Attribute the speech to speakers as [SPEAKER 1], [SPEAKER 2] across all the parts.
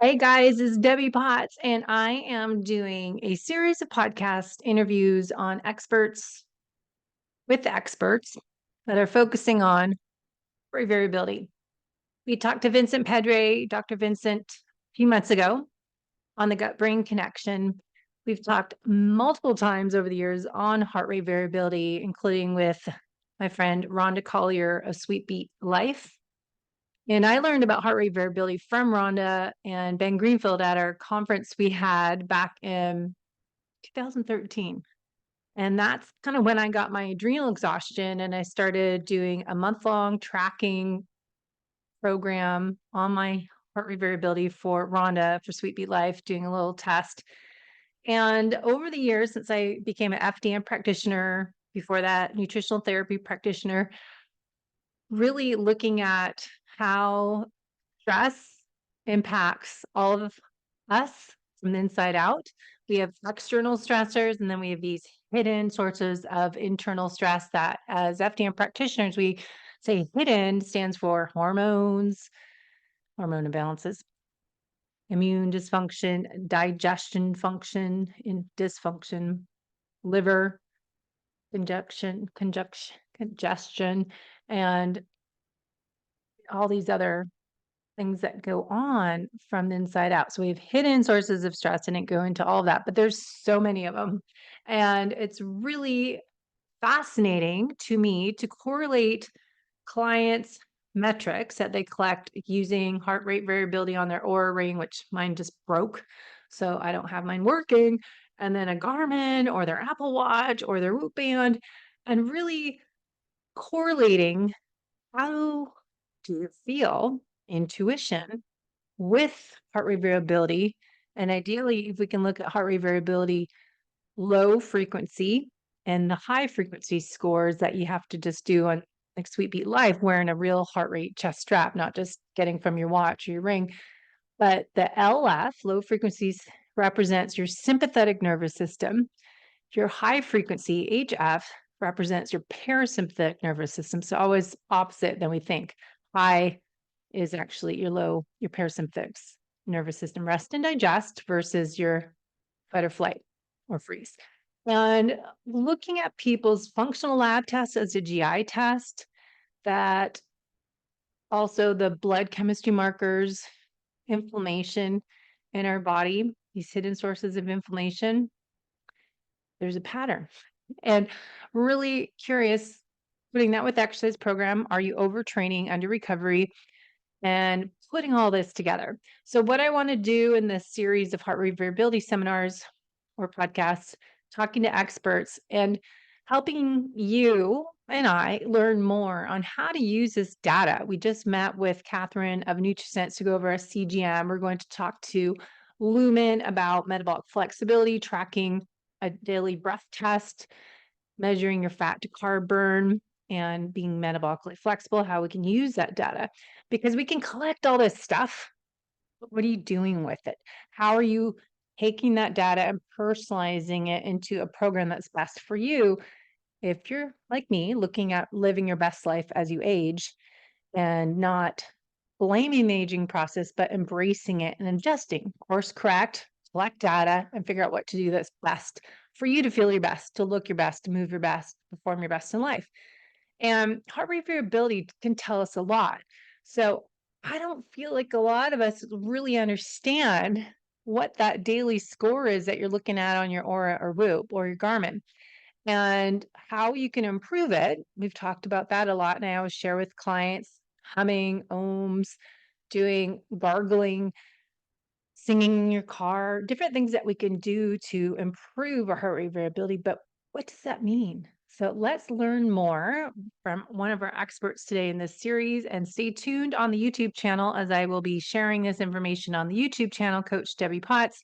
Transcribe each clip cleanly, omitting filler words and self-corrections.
[SPEAKER 1] Hey guys, it's Debbie Potts, and I am doing a series of podcast interviews on experts with experts that are focusing on variability. We talked to Vincent Pedre, Dr. Vincent, a few months ago on the gut brain connection. We've talked multiple times over the years on heart rate variability, including with my friend Rhonda Collier of Sweet Beat Life. And I learned about heart rate variability from Rhonda and Ben Greenfield at our conference we had back in 2013. And that's kind of when I got my adrenal exhaustion and I started doing a month-long tracking program on my heart rate variability for Rhonda for Sweet Beat Life, doing a little test. And over the years, since I became an FDN practitioner, before that, nutritional therapy practitioner, really looking at how stress impacts all of us from the inside out. We have external stressors, and then we have these hidden sources of internal stress that, as FDN practitioners, we say hidden stands for hormones, hormone imbalances, immune dysfunction, digestion function, in dysfunction, liver congestion, and all these other things that go on from the inside out. So we have hidden sources of stress. I didn't go into all of that, but there's so many of them. And it's really fascinating to me to correlate clients' metrics that they collect using heart rate variability on their Aura ring, which mine just broke. So I don't have mine working. And then a Garmin or their Apple Watch or their Whoop Band, and really correlating how do you feel intuition with heart rate variability. And ideally, if we can look at heart rate variability, low frequency and the high frequency scores that you have to just do on like Sweet Beat Life, wearing a real heart rate chest strap, not just getting from your watch or your ring. But the LF, low frequencies, represents your sympathetic nervous system. Your high frequency HF represents your parasympathetic nervous system. So always opposite than we think. High is actually your parasympathetic nervous system, rest and digest, versus your fight or flight or freeze. And looking at people's functional lab tests as a GI test, that also the blood chemistry markers, inflammation in our body, these hidden sources of inflammation, there's a pattern. And really curious, putting that with exercise program, are you overtraining, under recovery, and putting all this together? So what I want to do in this series of heart rate variability seminars or podcasts, talking to experts and helping you and I learn more on how to use this data. We just met with Catherine of NutriSense to go over a CGM. We're going to talk to Lumen about metabolic flexibility, tracking a daily breath test, measuring your fat to carb burn, and being metabolically flexible, how we can use that data. Because we can collect all this stuff, but what are you doing with it? How are you taking that data and personalizing it into a program that's best for you? If you're like me, looking at living your best life as you age and not blaming the aging process, but embracing it and adjusting, course correct, collect data, and figure out what to do that's best for you to feel your best, to look your best, to move your best, perform your best in life. And heart rate variability can tell us a lot. So I don't feel like a lot of us really understand what that daily score is that you're looking at on your Aura or Whoop or your Garmin, and how you can improve it. We've talked about that a lot. And I always share with clients humming, ohms, doing gargling, singing in your car, different things that we can do to improve our heart rate variability. But what does that mean? So let's learn more from one of our experts today in this series, and stay tuned on the YouTube channel, as I will be sharing this information on the YouTube channel, Coach Debbie Potts,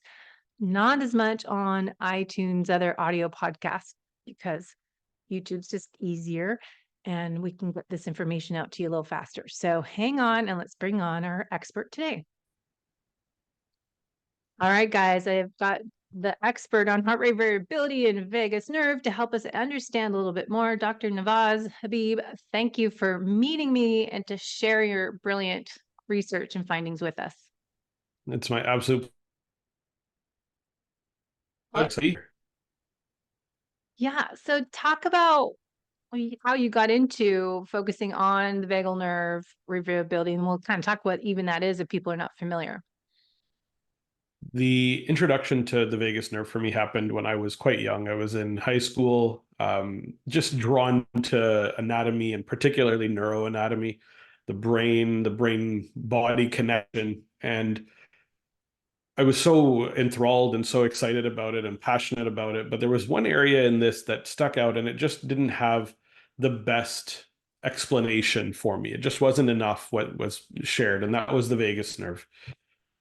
[SPEAKER 1] not as much on iTunes, other audio podcasts, because YouTube's just easier and we can get this information out to you a little faster. So hang on and let's bring on our expert today. All right, guys, I've got the expert on heart rate variability and vagus nerve to help us understand a little bit more. Dr. Navaz Habib, thank you for meeting me and to share your brilliant research and findings with us.
[SPEAKER 2] It's my absolute
[SPEAKER 1] Well,
[SPEAKER 2] pleasure.
[SPEAKER 1] yeah. So talk about how you got into focusing on the vagal nerve reviewability, and we'll kind of talk what even that is if people are not familiar.
[SPEAKER 2] The introduction to the vagus nerve for me happened when I was quite young. I was in high school, just drawn to anatomy and particularly neuroanatomy, the brain body connection. And I was so enthralled and so excited about it and passionate about it. But there was one area in this that stuck out and it just didn't have the best explanation for me. It just wasn't enough what was shared, and that was the vagus nerve.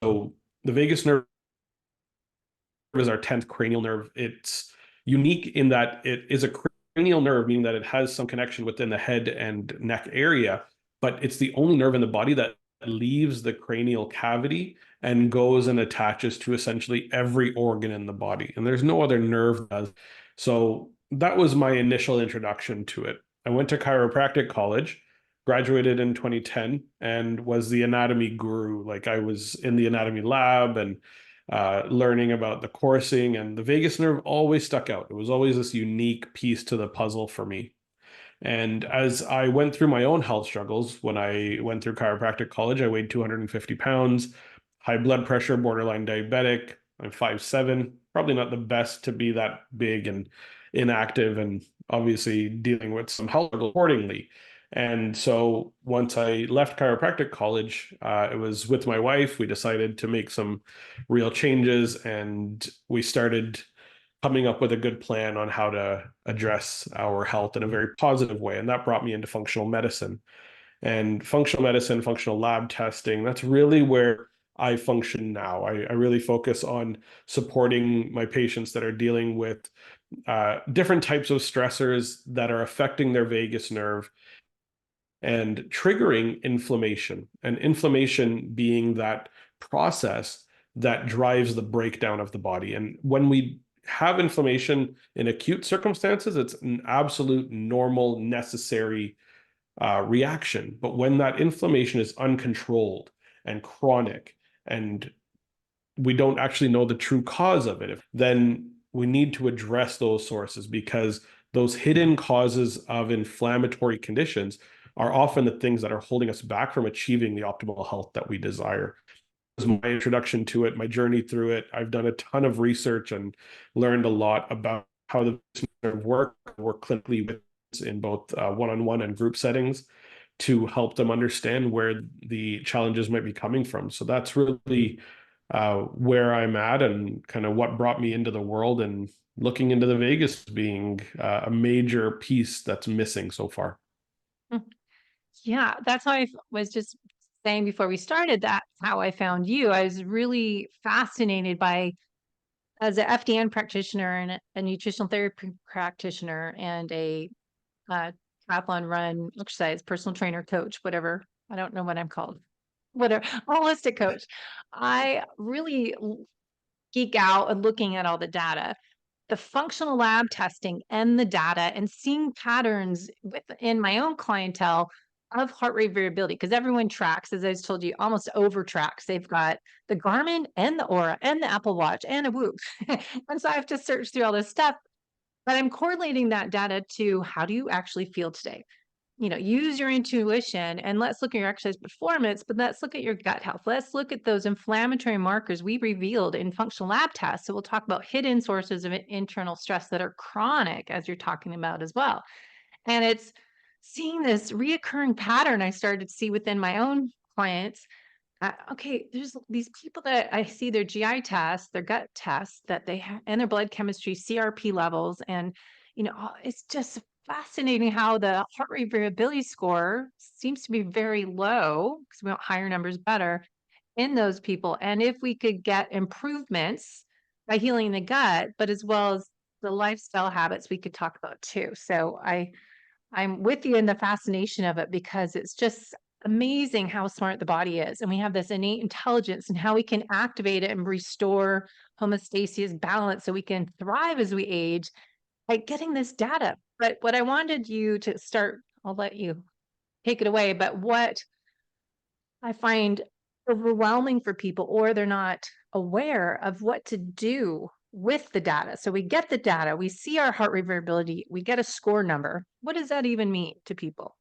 [SPEAKER 2] So the vagus nerve is our 10th cranial nerve. It's unique in that it is a cranial nerve, meaning that it has some connection within the head and neck area, but it's the only nerve in the body that leaves the cranial cavity and goes and attaches to essentially every organ in the body. And there's no other nerve that does. So that was my initial introduction to it. I went to chiropractic college, graduated in 2010, and was the anatomy guru. Like I was in the anatomy lab and learning about the coursing, and the vagus nerve always stuck out. It was always this unique piece to the puzzle for me. And as I went through my own health struggles, when I went through chiropractic college, I weighed 250 pounds, high blood pressure, borderline diabetic. I'm 5'7", probably not the best to be that big and inactive, and obviously dealing with some health struggles accordingly. And so once I left chiropractic college, it was with my wife. We decided to make some real changes, and we started coming up with a good plan on how to address our health in a very positive way. And that brought me into functional medicine. And functional medicine, functional lab testing, that's really where I function now. I really focus on supporting my patients that are dealing with different types of stressors that are affecting their vagus nerve and triggering inflammation, and inflammation being that process that drives the breakdown of the body. And when we have inflammation in acute circumstances, it's an absolute normal, necessary reaction. But when that inflammation is uncontrolled and chronic, and we don't actually know the true cause of it, then we need to address those sources, because those hidden causes of inflammatory conditions are often the things that are holding us back from achieving the optimal health that we desire. This is my introduction to it, my journey through it. I've done a ton of research and learned a lot about how the nerve work clinically with in both one-on-one and group settings to help them understand where the challenges might be coming from. So that's really where I'm at, and kind of what brought me into the world, and looking into the Vegas being a major piece that's missing so far.
[SPEAKER 1] Mm. Yeah, that's how was just saying before we started. That's how I found you. I was really fascinated by, as a FDN practitioner and a nutritional therapy practitioner and a uh, triathlon run exercise personal trainer coach, whatever. I don't know what I'm called. Whatever, holistic coach. I really geek out and looking at all the data, the functional lab testing and the data, and seeing patterns within my own clientele of heart rate variability, because everyone tracks, as I told you, almost over tracks. They've got the Garmin and the Aura and the Apple Watch and a Whoop. And so I have to search through all this stuff, but I'm correlating that data to how do you actually feel today? Use your intuition, and let's look at your exercise performance, but let's look at your gut health. Let's look at those inflammatory markers we revealed in functional lab tests. So we'll talk about hidden sources of internal stress that are chronic, as you're talking about as well. And it's seeing this reoccurring pattern I started to see within my own clients. Okay, there's these people that I see their GI tests, their gut tests that they have, and their blood chemistry, CRP levels, and it's just fascinating how the heart rate variability score seems to be very low, because we want higher numbers better in those people. And if we could get improvements by healing the gut, but as well as the lifestyle habits we could talk about too. So I'm with you in the fascination of it, because it's just amazing how smart the body is. And we have this innate intelligence, and how we can activate it and restore homeostasis, balance, so we can thrive as we age by getting this data. But what I wanted you to start, I'll let you take it away. But what I find overwhelming for people, or they're not aware of what to do with the data. So we get the data, we see our heart rate variability, we get a score number. What does that even mean to people?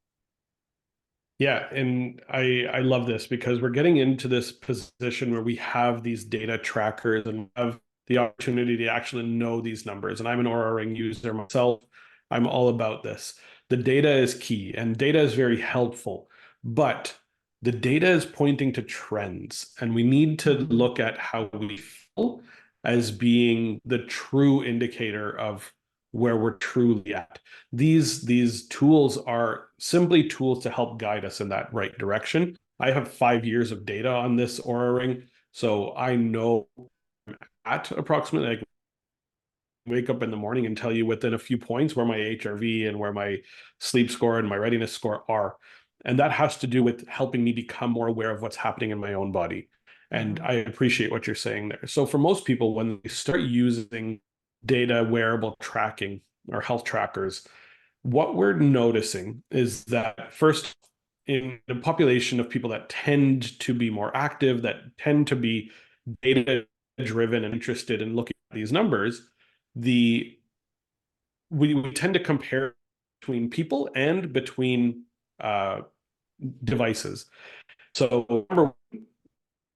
[SPEAKER 2] Yeah, and I love this because we're getting into this position where we have these data trackers and have the opportunity to actually know these numbers. And I'm an Aura Ring user myself. I'm all about this. The data is key and data is very helpful, but the data is pointing to trends, and we need to
[SPEAKER 1] Mhm.
[SPEAKER 2] look at how we feel as being the true indicator of where we're truly at. These tools are simply tools to help guide us in that right direction. I have 5 years of data on this Aura Ring, so I know at approximately, like, wake up in the morning and tell you within a few points where my HRV and where my sleep score and my readiness score are. And that has to do with helping me become more aware of what's happening in my own body. And
[SPEAKER 1] Mhm.
[SPEAKER 2] I appreciate what you're saying there. So for most people, when they start using data wearable tracking or health trackers, what we're noticing is that first, in the population of people that tend to be more active, that tend to be data driven and interested in looking at these numbers, the we tend to compare between people and between uh, devices. So number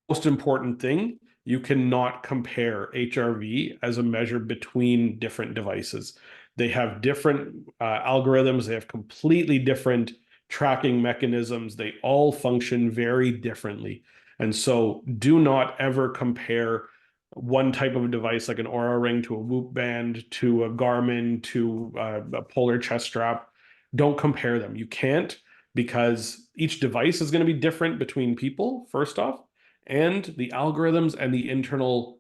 [SPEAKER 2] most important thing, you cannot compare HRV as a measure between different devices. They have different algorithms, they have completely different tracking mechanisms, they all function very differently. And so do not ever compare one type of a device like an Aura Ring to a Whoop band to a Garmin to a Polar chest strap. Don't compare them. You can't, because each device is going to be different between people, first off, and the algorithms and the internal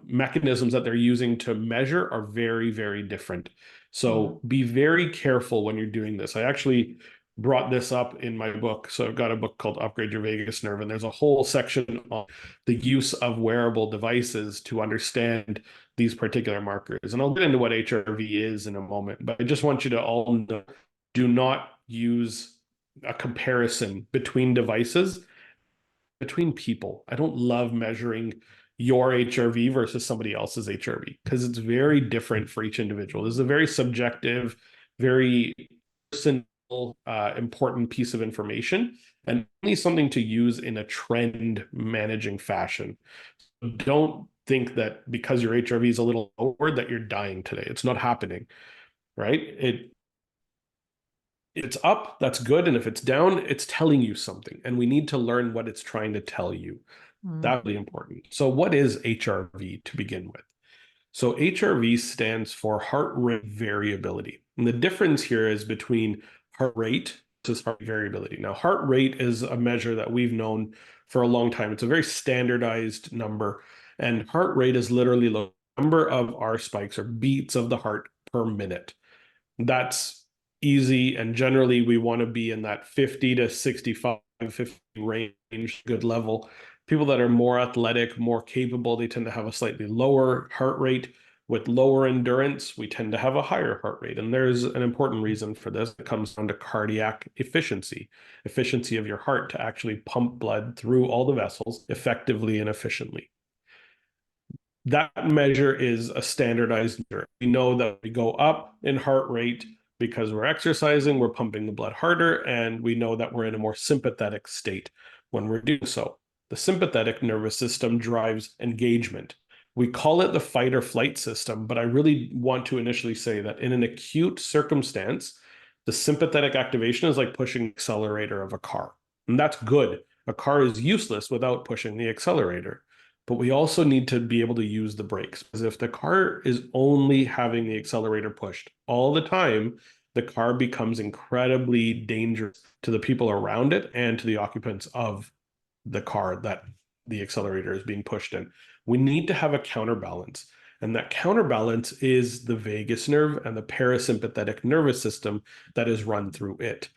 [SPEAKER 2] mechanisms that they're using to measure are very, very different.
[SPEAKER 1] Mhm.
[SPEAKER 2] So be very careful when you're doing this. I actually brought this up in my book. So I've got a book called Upgrade Your Vagus Nerve, and there's a whole section on the use of wearable devices to understand these particular markers. And I'll get into what HRV is in a moment, but I just want you to all know, do not use a comparison between devices, between people. I don't love measuring your HRV versus somebody else's HRV because it's very different for each individual. This is a very subjective, very personal, important piece of information, and only something to use in a trend managing fashion. Don't think that because your HRV is a little lower that you're dying today. It's not happening, right? It's up, that's good, and if it's down, it's telling you something, and we need to learn what it's trying to tell you.
[SPEAKER 1] Mhm.
[SPEAKER 2] That's really important. So, what is HRV to begin with? So, HRV stands for heart rate variability. And the difference here is between heart rate versus heart variability. Now, heart rate is a measure that we've known for a long time. It's a very standardized number. And heart rate is literally the number of our spikes or beats of the heart per minute. That's easy. And generally, we want to be in that 50 to 65, 50 range, good level. People that are more athletic, more capable, they tend to have a slightly lower heart rate. With lower endurance, we tend to have a higher heart rate. And there's an important reason for this. It comes down to cardiac efficiency, efficiency of your heart to actually pump blood through all the vessels effectively and efficiently. That measure is a standardized measure. We know that we go up in heart rate because we're exercising, we're pumping the blood harder, and we know that we're in a more sympathetic state when we're doing so. The sympathetic nervous system drives engagement. We call it the fight or flight system, but I really want to initially say that in an acute circumstance, the sympathetic activation is like pushing the accelerator of a car. And that's good. A car is useless without pushing the accelerator, but we also need to be able to use the brakes, because if the car is only having the accelerator pushed all the time, the car becomes incredibly dangerous to the people around it and to the occupants of the car that the accelerator is being pushed in. We need to have a counterbalance. And that counterbalance is the vagus nerve and the parasympathetic nervous system that is run through it.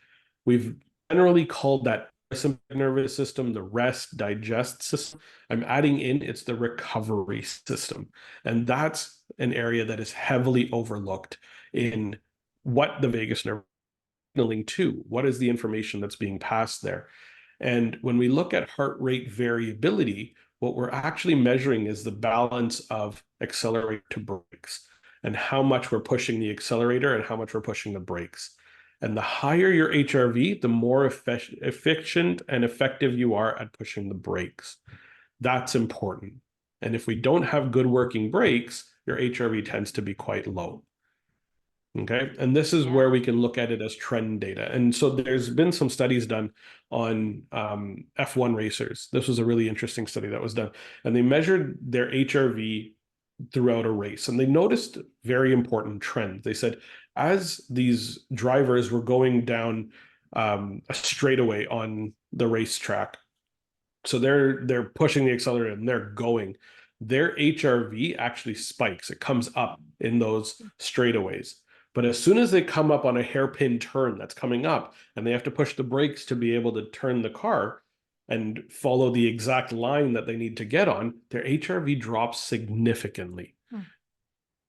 [SPEAKER 2] We've generally called that parasympathetic nervous system the rest digest system. I'm adding in it's the recovery system. And that's an area that is heavily overlooked in what the vagus nerve is signaling to. What is the information that's being passed there? And when we look at heart rate variability, what we're actually measuring is the balance of accelerator to brakes and how much we're pushing the accelerator and how much we're pushing the brakes. And the higher your HRV, the more efficient and effective you are at pushing the brakes. That's important. And if we don't have good working brakes, your HRV tends to be quite low. Okay. And this is where we can look at it as trend data. And so there's been some studies done on F1 racers. This was a really interesting study that was done. And they measured their HRV throughout a race. And they noticed very important trends. They said, as these drivers were going down a straightaway on the racetrack, so they're pushing the accelerator and they're going, their HRV actually spikes. It comes up in those straightaways. But as soon as they come up on a hairpin turn that's coming up and they have to push the brakes to be able to turn the car and follow the exact line that they need to get on, their HRV drops significantly.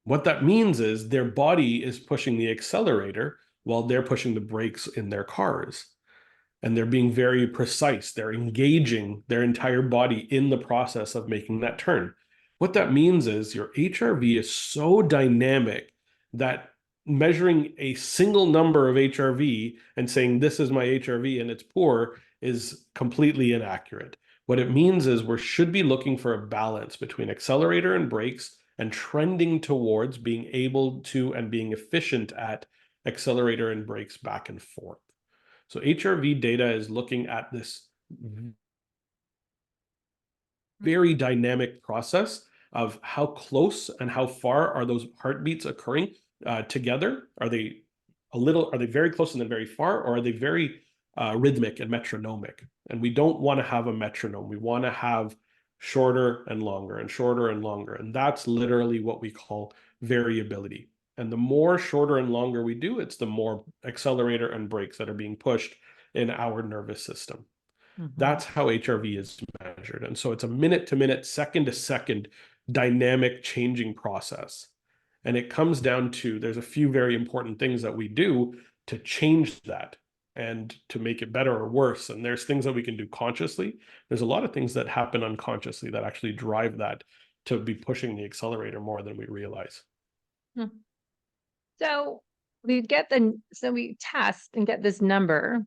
[SPEAKER 2] What that means is their body is pushing the accelerator while they're pushing the brakes in their cars. And they're being very precise. They're engaging their entire body in the process of making that turn. What that means is your HRV is so dynamic that measuring a single number of HRV and saying this is my HRV and it's poor is completely inaccurate. What it means is we should be looking for a balance between accelerator and brakes and trending towards being able to and being efficient at accelerator and brakes back and forth. So HRV data is looking at this very dynamic process of how close and how far are those heartbeats occurring together? Are they very close and then very far, or are they very rhythmic and metronomic? And we don't want to have a metronome. We want to have shorter and longer and shorter and longer. And that's literally what we call variability. And the more shorter and longer we do, it's the more accelerator and brakes that are being pushed in our nervous system. That's how HRV is measured. And so it's a minute to minute, second to second dynamic changing process. And it comes down to, there's a few very important things that we do to change that and to make it better or worse. And there's things that we can do consciously. There's a lot of things that happen unconsciously that actually drive that to be pushing the accelerator more than we realize.
[SPEAKER 1] So we test and get this number.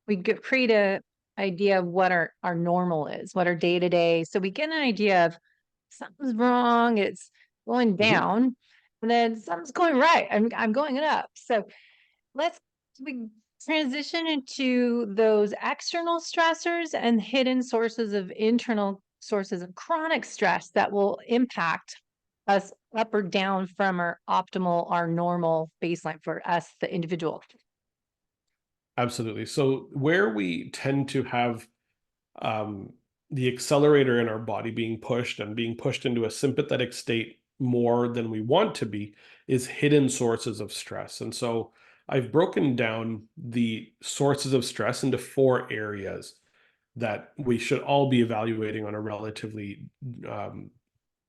[SPEAKER 1] We create a idea of what our normal is, what our day-to-day. So we get an idea of something's wrong, it's going down, and then something's going right. I'm going up. So we transition into those external stressors and hidden sources of internal sources of chronic stress that will impact us up or down from our optimal, our normal baseline for us, the individual.
[SPEAKER 2] Absolutely. So where we tend to have the accelerator in our body being pushed and being pushed into a sympathetic state more than we want to be is hidden sources of stress. And so I've broken down the sources of stress into 4 areas that we should all be evaluating on a relatively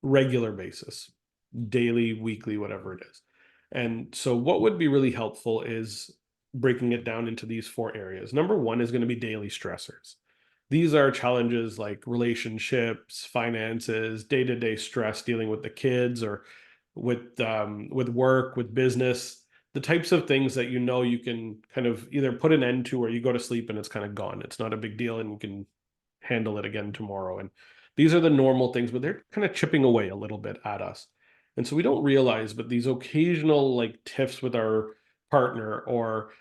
[SPEAKER 2] regular basis, daily, weekly, whatever it is. And so what would be really helpful is breaking it down into these 4 areas. Number 1 is going to be daily stressors. These are challenges like relationships, finances, day-to-day stress dealing with the kids or with work, with business, the types of things that you can kind of either put an end to or you go to sleep and it's kind of gone. It's not a big deal and you can handle it again tomorrow. And these are the normal things, but they're kind of chipping away a little bit at us. And so we don't realize, but these occasional like tiffs with our partner or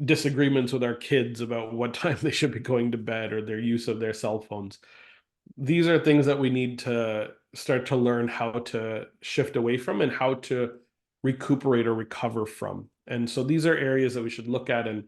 [SPEAKER 2] disagreements with our kids about what time they should be going to bed or their use of their cell phones. These are things that we need to start to learn how to shift away from and how to recuperate or recover from. And so these are areas that we should look at and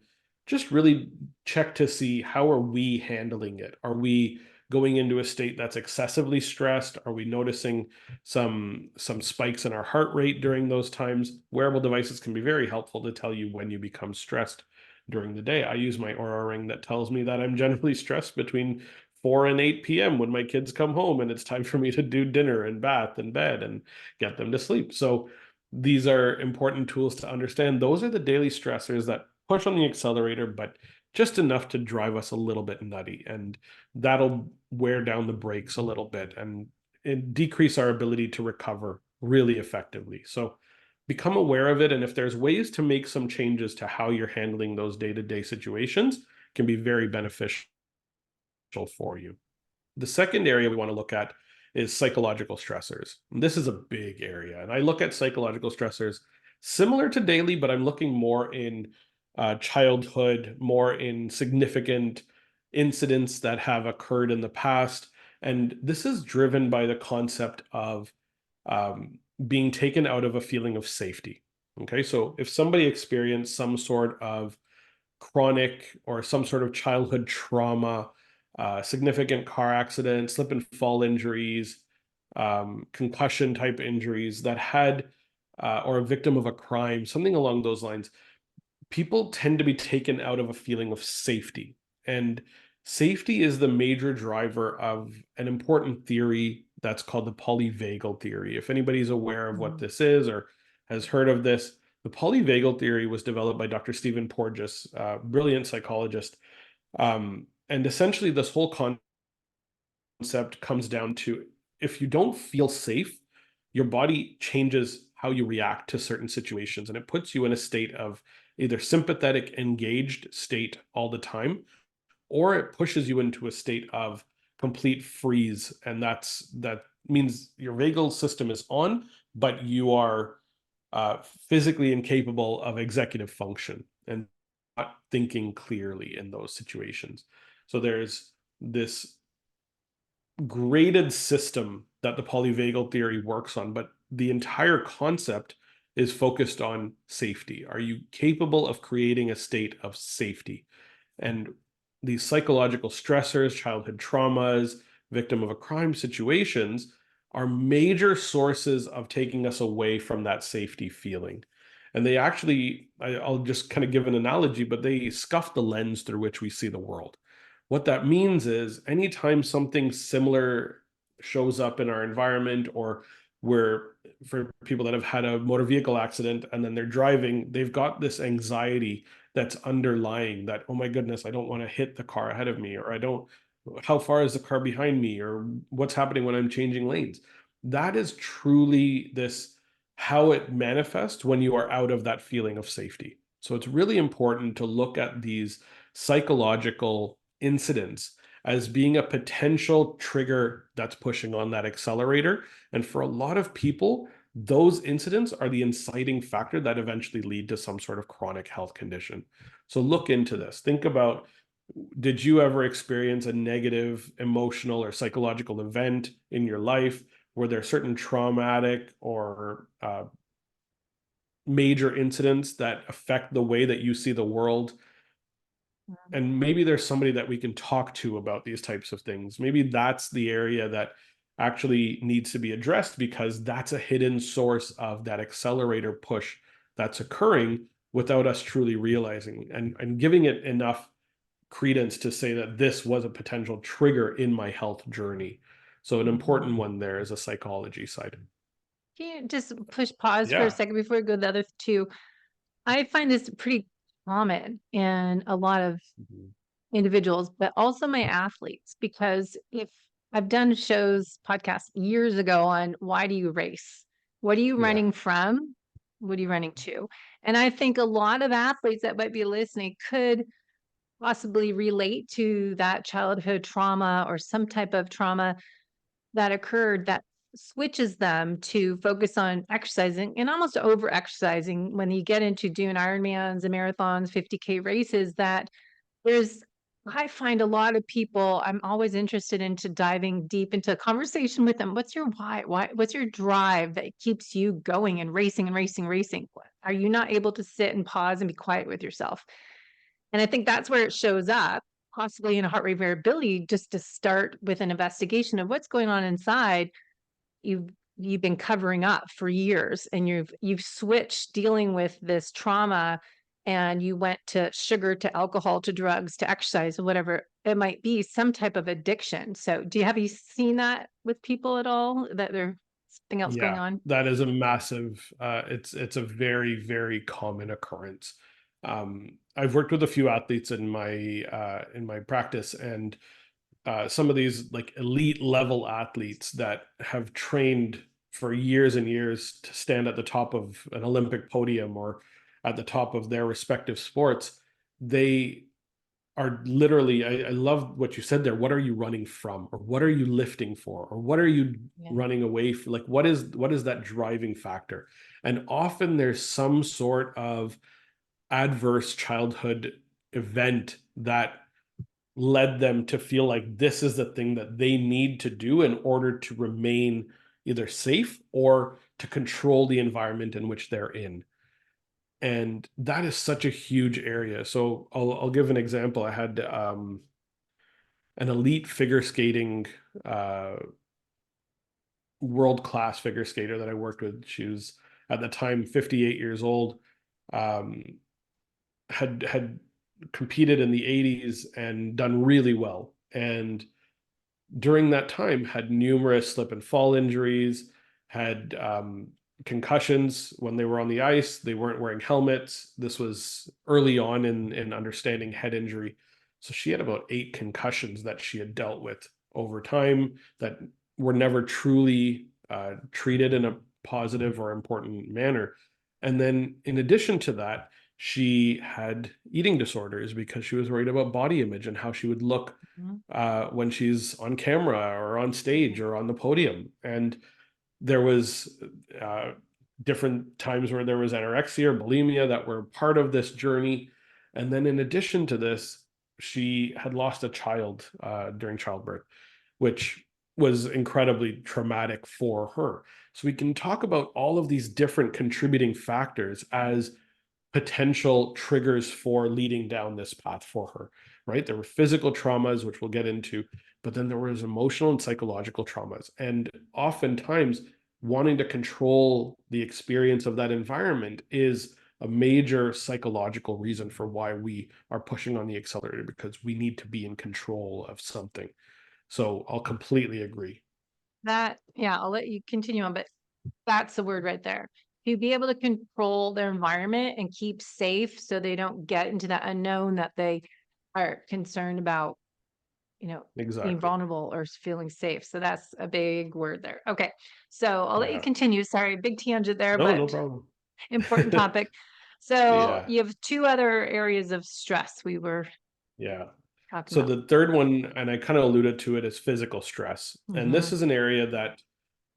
[SPEAKER 2] just really check to see how are we handling it? Are we going into a state that's excessively stressed? Are we noticing some spikes in our heart rate during those times? Wearable devices can be very helpful to tell you when you become stressed during the day. I use my Oura ring that tells me that I'm generally stressed between 4 and 8 p.m. when my kids come home and it's time for me to do dinner and bath and bed and get them to sleep. So these are important tools to understand. Those are the daily stressors that push on the accelerator, but just enough to drive us a little bit nutty. And that'll wear down the brakes a little bit and decrease our ability to recover really effectively. So become aware of it. And if there's ways to make some changes to how you're handling those day-to-day situations, can be very beneficial for you. The second area we want to look at is psychological stressors. And this is a big area. And I look at psychological stressors similar to daily, but I'm looking more in childhood, more in significant incidents that have occurred in the past. And this is driven by the concept of being taken out of a feeling of safety. Okay, so if somebody experienced some sort of chronic or some sort of childhood trauma, significant car accident, slip and fall injuries, concussion type injuries that had, or a victim of a crime, something along those lines, people tend to be taken out of a feeling of safety. And safety is the major driver of an important theory that's called the polyvagal theory. If anybody's aware of what
[SPEAKER 1] Mhm.
[SPEAKER 2] this is or has heard of this, the polyvagal theory was developed by Dr. Stephen Porges, a brilliant psychologist. And essentially, this whole concept comes down to if you don't feel safe, your body changes how you react to certain situations and it puts you in a state of either sympathetic, engaged state all the time, or it pushes you into a state of complete freeze. And that means your vagal system is on, but you are physically incapable of executive function and not thinking clearly in those situations. So there's this graded system that the polyvagal theory works on, but the entire concept is focused on safety. Are you capable of creating a state of safety? And these psychological stressors, childhood traumas, victim of a crime situations are major sources of taking us away from that safety feeling. And they actually, I'll just kind of give an analogy, but they scuff the lens through which we see the world. What that means is anytime something similar shows up in our environment, or where for people that have had a motor vehicle accident and then they're driving, they've got this anxiety that's underlying that, oh my goodness, I don't want to hit the car ahead of me, or I don't, how far is the car behind me, or what's happening when I'm changing lanes. That is truly this how it manifests when you are out of that feeling of safety. So it's really important to look at these psychological incidents as being a potential trigger that's pushing on that accelerator. And for a lot of people, those incidents are the inciting factor that eventually lead to some sort of chronic health condition. So look into this. Think about, did you ever experience a negative emotional or psychological event in your life? Were there certain traumatic or major incidents that affect the way that you see the world? And maybe there's somebody that we can talk to about these types of things. Maybe that's the area that actually needs to be addressed, because that's a hidden source of that accelerator push that's occurring without us truly realizing and giving it enough credence to say that this was a potential trigger in my health journey. So an important
[SPEAKER 1] Mhm.
[SPEAKER 2] one there is a psychology side.
[SPEAKER 1] Can you just push pause for a
[SPEAKER 2] Yeah.
[SPEAKER 1] second before we go to the other two? I find this pretty common in a lot of
[SPEAKER 2] Mhm.
[SPEAKER 1] individuals, but also my athletes, because if I've done shows, podcasts years ago on why do you race? What are you
[SPEAKER 2] Yeah.
[SPEAKER 1] running from? What are you running to? And I think a lot of athletes that might be listening could possibly relate to that childhood trauma or some type of trauma that occurred that switches them to focus on exercising and almost over exercising when you get into doing Ironmans and marathons, 50K races, that there's I find a lot of people, I'm always interested into diving deep into a conversation with them. What's your why? What's your drive that keeps you going and racing and racing, racing? Are you not able to sit and pause and be quiet with yourself? And I think that's where it shows up, possibly in a heart rate variability, just to start with an investigation of what's going on inside. You've been covering up for years, and you've switched dealing with this trauma, and you went to sugar, to alcohol, to drugs, to exercise, whatever it might be, some type of addiction. So have you seen that with people at all, that there's something else going
[SPEAKER 2] Yeah,
[SPEAKER 1] on?
[SPEAKER 2] that is a massive it's a very, very common occurrence. I've worked with a few athletes in my practice, and some of these like elite level athletes that have trained for years and years to stand at the top of an Olympic podium or at the top of their respective sports, they are literally, I love what you said there. What are you running from? Or what are you lifting for? Or what are you
[SPEAKER 1] Yeah.
[SPEAKER 2] running away from? Like, what is that driving factor? And often there's some sort of adverse childhood event that led them to feel like this is the thing that they need to do in order to remain either safe or to control the environment in which they're in. And that is such a huge area. So I'll give an example. I had an elite figure skating, uh, world class figure skater that I worked with. She was at the time 58 years old. Um, had competed in the 80s and done really well. And during that time had numerous slip and fall injuries, had concussions when they were on the ice. They weren't wearing helmets. This was early on in understanding head injury. So she had about 8 concussions that she had dealt with over time that were never truly treated in a positive or important manner. And then in addition to that, she had eating disorders because she was worried about body image and how she would look
[SPEAKER 1] Mhm.
[SPEAKER 2] when she's on camera or on stage or on the podium. And there was uh, different times where there was anorexia or bulimia that were part of this journey. And then in addition to this, she had lost a child during childbirth, which was incredibly traumatic for her. So we can talk about all of these different contributing factors as potential triggers for leading down this path for her, right? There were physical traumas, which we'll get into, but then there was emotional and psychological traumas. And oftentimes, wanting to control the experience of that environment is a major psychological reason for why we are pushing on the accelerator, because we need to be in control of something. So I'll completely agree.
[SPEAKER 1] That, yeah, I'll let you continue on, but that's the word right there. To be able to control their environment and keep safe so they don't get into that unknown that they are concerned about, you know, being
[SPEAKER 2] Exactly.
[SPEAKER 1] vulnerable or feeling safe. So that's a big word there. Okay. So I'll let you
[SPEAKER 2] Yeah.
[SPEAKER 1] continue. Sorry, big tangent there,
[SPEAKER 2] No,
[SPEAKER 1] but
[SPEAKER 2] no problem.
[SPEAKER 1] important topic. So
[SPEAKER 2] Yeah.
[SPEAKER 1] you have two other areas of stress we were
[SPEAKER 2] Yeah.
[SPEAKER 1] talking
[SPEAKER 2] So
[SPEAKER 1] about.
[SPEAKER 2] the third one, and I kind of alluded to it, is physical stress. And this
[SPEAKER 1] Hmm.
[SPEAKER 2] is an area that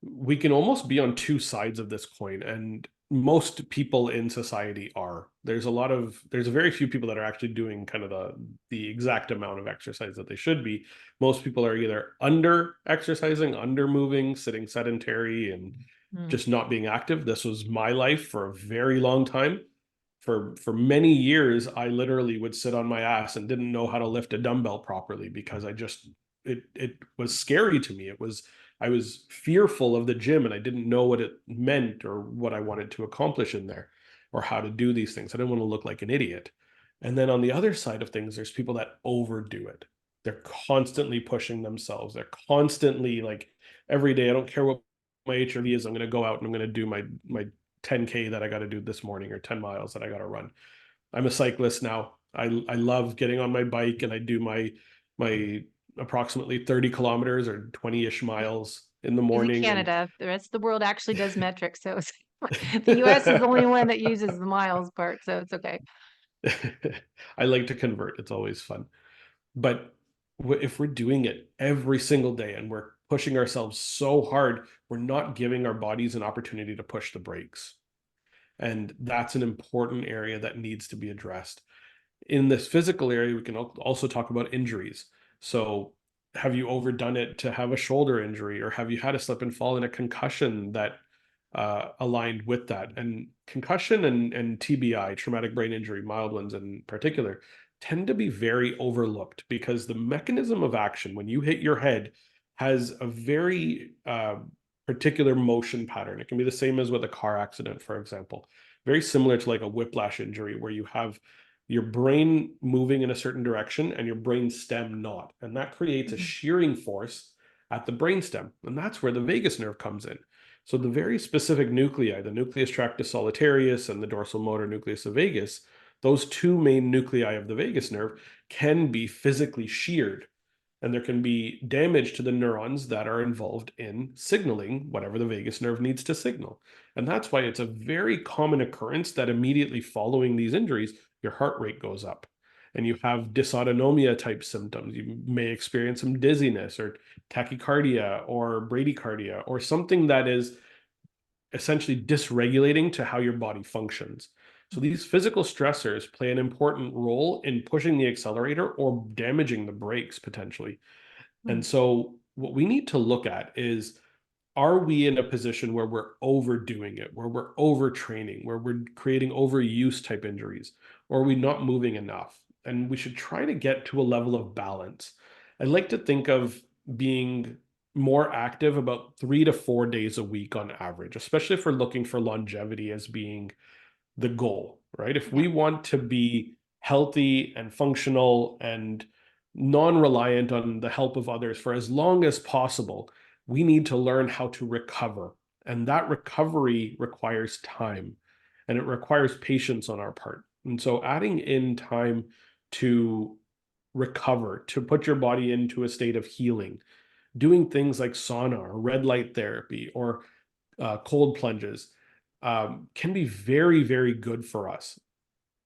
[SPEAKER 2] we can almost be on two sides of this coin. And most people in society are. There's a very few people that are actually doing kind of the exact amount of exercise that they should be. Most people are either under exercising, under moving, sitting sedentary, and
[SPEAKER 1] Mm.
[SPEAKER 2] just not being active. This was my life for a very long time. For many years, I literally would sit on my ass and didn't know how to lift a dumbbell properly because it was scary to me. I was fearful of the gym and I didn't know what it meant or what I wanted to accomplish in there or how to do these things. I didn't want to look like an idiot. And then on the other side of things, there's people that overdo it. They're constantly pushing themselves. They're constantly like every day, I don't care what my HRV is, I'm going to go out and I'm going to do my 10K that I got to do this morning or 10 miles that I got to run. I'm a cyclist now. I love getting on my bike and I do my approximately 30 kilometers or 20-ish miles in the
[SPEAKER 1] Easy
[SPEAKER 2] morning. And
[SPEAKER 1] Canada. The rest of the world actually does metrics. So the US is the only one that uses the miles part. So it's okay.
[SPEAKER 2] I like to convert. It's always fun. But if we're doing it every single day and we're pushing ourselves so hard, we're not giving our bodies an opportunity to push the brakes. And that's an important area that needs to be addressed. In this physical area, we can also talk about injuries. So, have you overdone it to have a shoulder injury, or have you had a slip and fall and a concussion that aligned with that? And concussion and TBI, traumatic brain injury, mild ones in particular, tend to be very overlooked because the mechanism of action when you hit your head has a very particular motion pattern. It can be the same as with a car accident, for example, very similar to like a whiplash injury where you have your brain moving in a certain direction and your brain stem not. And that creates a
[SPEAKER 1] Mhm.
[SPEAKER 2] shearing force at the brain stem. And that's where the vagus nerve comes in. So the very specific nuclei, the nucleus tractus solitarius and the dorsal motor nucleus of vagus, those two main nuclei of the vagus nerve can be physically sheared, and there can be damage to the neurons that are involved in signaling whatever the vagus nerve needs to signal. And that's why it's a very common occurrence that immediately following these injuries, your heart rate goes up and you have dysautonomia type symptoms. You may experience some dizziness or tachycardia or bradycardia or something that is essentially dysregulating to how your body functions. So these physical stressors play an important role in pushing the accelerator or damaging the brakes potentially.
[SPEAKER 1] Mm.
[SPEAKER 2] And so what we need to look at is, are we in a position where we're overdoing it, where we're overtraining, where we're creating overuse type injuries, or are we not moving enough? And we should try to get to a level of balance. I like to think of being more active about 3 to 4 days a week on average, especially if we're looking for longevity as being the goal, right? If
[SPEAKER 1] Yeah.
[SPEAKER 2] we want to be healthy and functional and non-reliant on the help of others for as long as possible, we need to learn how to recover. And that recovery requires time and it requires patience on our part. And so adding in time to recover, to put your body into a state of healing, doing things like sauna or red light therapy or cold plunges can be very, very good for us.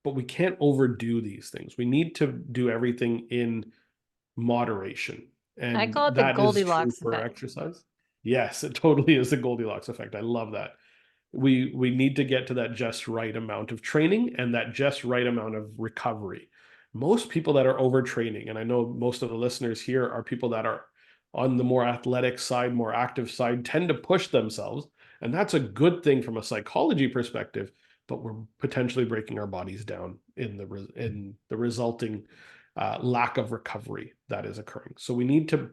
[SPEAKER 2] But we can't overdo these things. We need to do everything in moderation.
[SPEAKER 1] I
[SPEAKER 2] And
[SPEAKER 1] call it the
[SPEAKER 2] that is true
[SPEAKER 1] Goldilocks
[SPEAKER 2] for
[SPEAKER 1] effect.
[SPEAKER 2] exercise. Yes, it totally is the Goldilocks effect. I love that. We need to get to that just right amount of training and that just right amount of recovery. Most people that are overtraining, and I know most of the listeners here are people that are on the more athletic side, more active side, tend to push themselves, and that's a good thing from a psychology perspective. But we're potentially breaking our bodies down in the resulting lack of recovery that is occurring. So we need to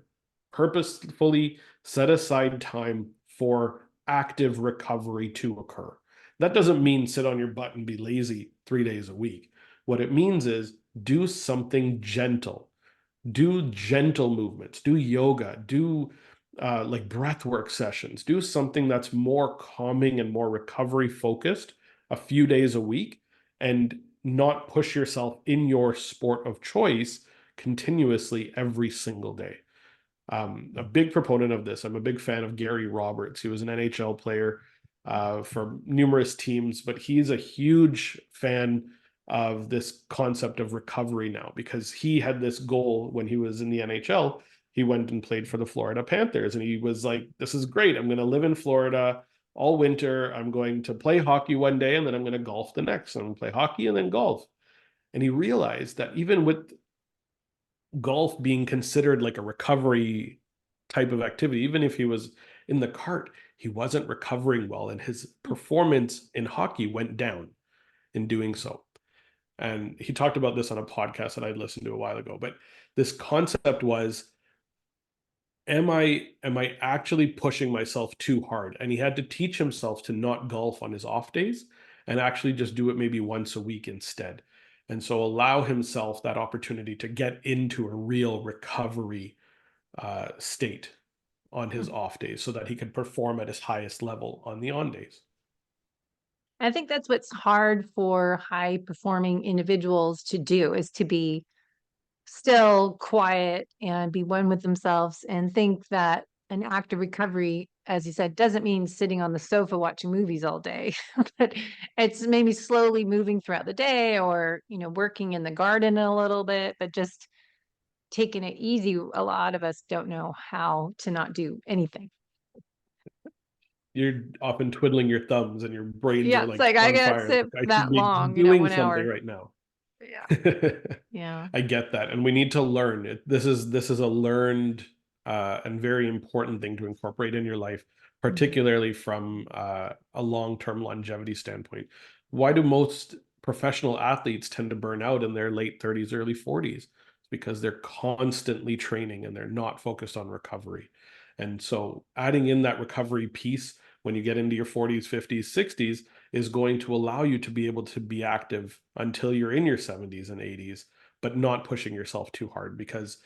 [SPEAKER 2] purposefully set aside time for active recovery to occur. That doesn't mean sit on your butt and be lazy 3 days a week. What it means is do something gentle, do gentle movements, do yoga, do like breath work sessions, do something that's more calming and more recovery focused a few days a week, and not push yourself in your sport of choice continuously every single day. A big proponent of this. I'm a big fan of Gary Roberts. He was an NHL player for numerous teams, but he's a huge fan of this concept of recovery now because he had this goal when he was in the NHL. He went and played for the Florida Panthers, and he was like, "This is great. I'm going to live in Florida all winter. I'm going to play hockey one day, and then I'm going to golf the next. I'm going to play hockey and then golf." And he realized that even with golf being considered like a recovery type of activity, even if he was in the cart, he wasn't recovering well, and his performance in hockey went down in doing so. And he talked about this on a podcast that I'd listened to a while ago. But this concept was, am I actually pushing myself too hard? And he had to teach himself to not golf on his off days and actually just do it maybe once a week instead. And so allow himself that opportunity to get into a real recovery state on his
[SPEAKER 1] Mm.
[SPEAKER 2] off days so that he could perform at his highest level on the on days.
[SPEAKER 1] I think that's what's hard for high performing individuals to do, is to be still quiet and be one with themselves and think that an active recovery, as you said, doesn't mean sitting on the sofa watching movies all day, but it's maybe slowly moving throughout the day or, working in the garden a little bit, but just taking it easy. A lot of us don't know how to not do anything.
[SPEAKER 2] You're often twiddling your thumbs and your brains
[SPEAKER 1] Yeah,
[SPEAKER 2] are
[SPEAKER 1] it's
[SPEAKER 2] like
[SPEAKER 1] like I
[SPEAKER 2] on
[SPEAKER 1] can't
[SPEAKER 2] fire.
[SPEAKER 1] sit
[SPEAKER 2] Like, I should
[SPEAKER 1] that
[SPEAKER 2] be
[SPEAKER 1] long,
[SPEAKER 2] doing
[SPEAKER 1] 1 hour.
[SPEAKER 2] something right now.
[SPEAKER 1] Yeah. Yeah.
[SPEAKER 2] I get that, and we need to learn it. This is a learned and very important thing to incorporate in your life,
[SPEAKER 1] Mhm.
[SPEAKER 2] particularly from a long-term longevity standpoint. Why do most professional athletes tend to burn out in their late 30s, early 40s? It's because they're constantly training and they're not focused on recovery. And so adding in that recovery piece when you get into your 40s, 50s, 60s is going to allow you to be able to be active until you're in your 70s and 80s, but not pushing yourself too hard because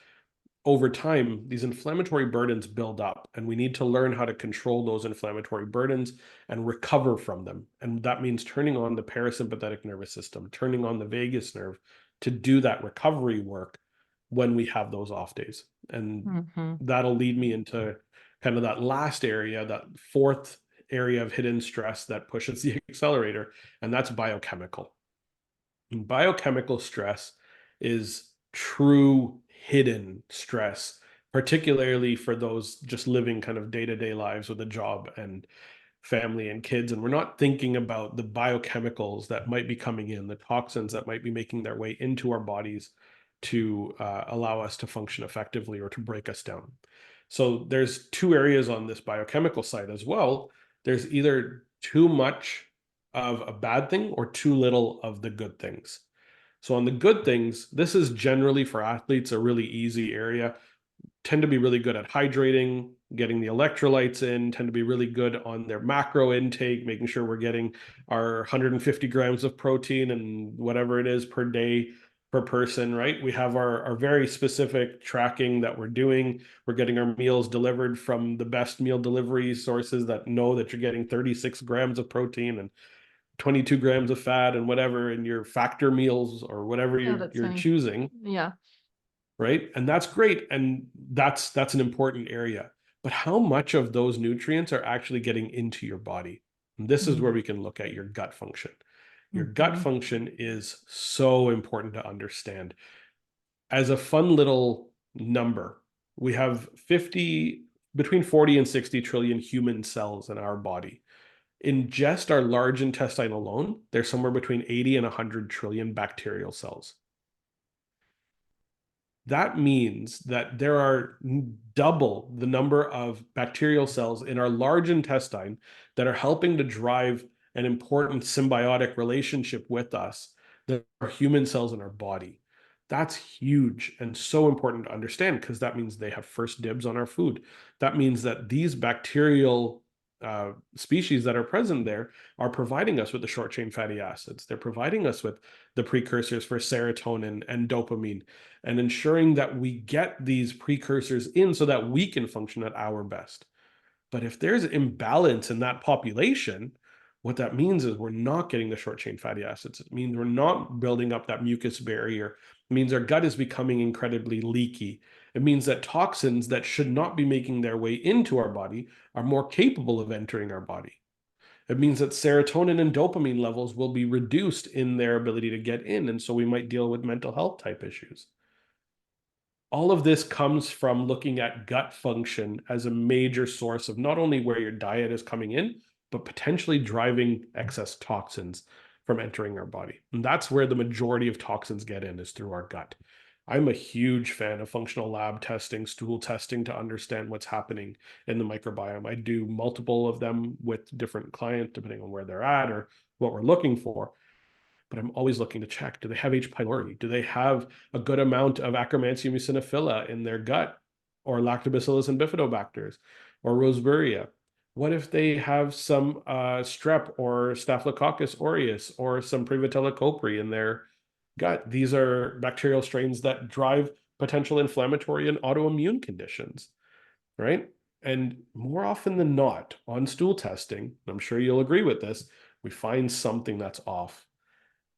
[SPEAKER 2] over time, these inflammatory burdens build up, and we need to learn how to control those inflammatory burdens and recover from them. And that means turning on the parasympathetic nervous system, turning on the vagus nerve to do that recovery work when we have those off days. And
[SPEAKER 1] Mhm.
[SPEAKER 2] that'll lead me into kind of that last area, that fourth area of hidden stress that pushes the accelerator, and that's biochemical. And biochemical stress is true hidden stress, particularly for those just living kind of day-to-day lives with a job and family and kids. And we're not thinking about the biochemicals that might be coming in, the toxins that might be making their way into our bodies to allow us to function effectively or to break us down. So there's two areas on this biochemical side as well. There's either too much of a bad thing or too little of the good things. So on the good things, this is generally for athletes a really easy area. Tend to be really good at hydrating, getting the electrolytes in, tend to be really good on their macro intake, making sure we're getting our 150 grams of protein and whatever it is per day per person, right? We have our very specific tracking that we're doing. We're getting our meals delivered from the best meal delivery sources that know that you're getting 36 grams of protein and 22 grams of fat and whatever in your factor meals or whatever
[SPEAKER 1] Yeah,
[SPEAKER 2] you're
[SPEAKER 1] that's
[SPEAKER 2] you're
[SPEAKER 1] funny.
[SPEAKER 2] choosing,
[SPEAKER 1] Yeah.
[SPEAKER 2] right? And that's great, and that's an important area. But how much of those nutrients are actually getting into your body? And this is where
[SPEAKER 1] Mhm.
[SPEAKER 2] we can look at your gut function. Your gut
[SPEAKER 1] Mhm.
[SPEAKER 2] function is so important to understand. As a fun little number, we have 50 between 40 and 60 trillion human cells in our body. In just our large intestine alone, there's somewhere between 80 and 100 trillion bacterial cells. That means that there are double the number of bacterial cells in our large intestine that are helping to drive an important symbiotic relationship with us that are human cells in our body. That's huge and so important to understand because that means they have first dibs on our food. That means that these bacterial species that are present there are providing us with the short chain fatty acids. They're providing us with the precursors for serotonin and dopamine and ensuring that we get these precursors in so that we can function at our best. But if there's imbalance in that population, what that means is we're not getting the short chain fatty acids. It means we're not building up that mucus barrier. It means our gut is becoming incredibly leaky. It means that toxins that should not be making their way into our body are more capable of entering our body. It means that serotonin and dopamine levels will be reduced in their ability to get in. And so we might deal with mental health type issues. All of this comes from looking at gut function as a major source of not only where your diet is coming in, but potentially driving excess toxins from entering our body. And that's where the majority of toxins get in, is through our gut. I'm a huge fan of functional lab testing, stool testing to understand what's happening in the microbiome. I do multiple of them with different clients, depending on where they're at or what we're looking for, but I'm always looking to check. Do they have H. pylori? Do they have a good amount of Akkermansia muciniphila in their gut, or Lactobacillus and bifidobacters, or Roseburia? What if they have some strep or Staphylococcus aureus or some Prevotella copri in their gut? These are bacterial strains that drive potential inflammatory and autoimmune conditions, right? And more often than not, on stool testing, I'm sure you'll agree with this, we find something that's off